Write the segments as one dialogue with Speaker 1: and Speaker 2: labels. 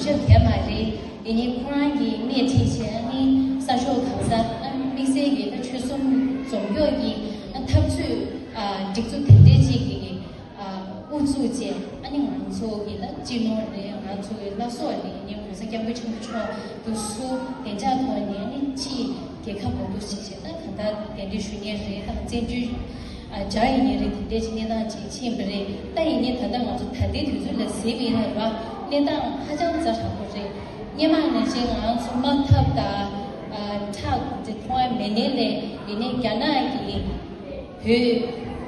Speaker 1: 这天买的，你看你面前前你三手考山，那些给他去送总愿意，他去这就肯定是给物主节，你俺做给他金融的，俺做那所的，你我是讲不清楚，读书人家多年你去给看不多事情，但看他点的学年是当证据。这一年的天气年当节气不是，但一年他当我做他的就是来随便来吧，年当他这样子差不多，你嘛那些俺做毛头的，差这块每年嘞，一年干那个，去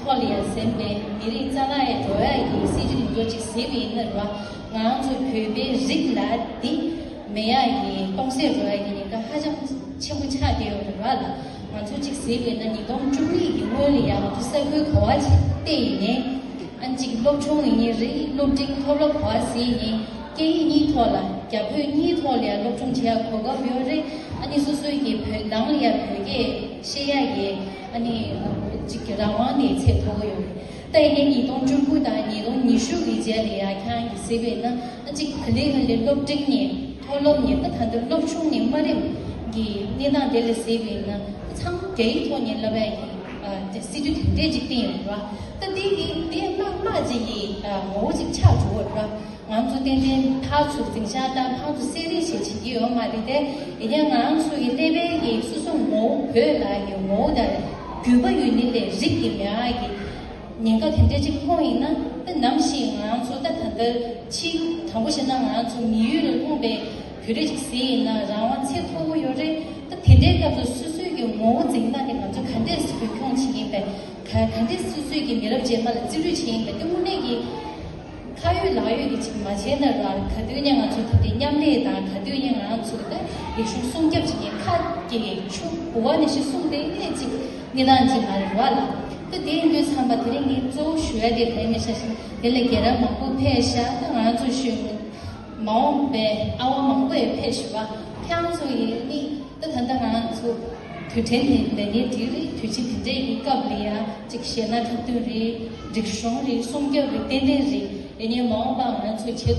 Speaker 1: 讨论身边，每年咱来主要有些就做去随便的吧，俺做特别热来的，没呀个东西主要个那个好像吃不差的是吧了。俺做这随便的，你当注意我哩啊，就社会考啊对呢，俺这个老穷人人老这个讨论考试呢，给你讨了，假如你讨了，老穷钱考个标准，俺你说说一个判，当里啊判个谁呀个，俺你这个让往里才讨有。但是你当中国的，你手里家里啊，看随便的，那这个可能个老这呢，讨论呢，那他都老穷人没得，给你当得了随便呢。长几多年了呗，这是就挺这几点是吧？但这那这我这差住是吧？俺做点跑出剩下的跑出谁的事情有嘛的的，人家俺做一那边的，是说我回来有我的，绝不有你的日的面的，人家听这这个话呢，但男性俺做的他的去，他不现在俺做米语的我呗，觉得这些呢，然后切脱有的，他听这个是。我真那的嘛，就肯定是会空气一般，肯定是属于给你了解嘛了，自律性一般。对我那个，看有哪有的情况现在啦，看到人家做的娘嘞哒，看到人家做的，也是送给去看给出，不管那些送的那几个，你那几嘛是完了。这电影就参把这里做学的，他们说是，原来给人忙不拍下，当然做学忙呗，我忙不也拍是吧？看所以你，都看到俺做。推荐你来年底里推荐这个搞不了，这个现在他都是这个双的送给的点点的，人家忙把俺做切。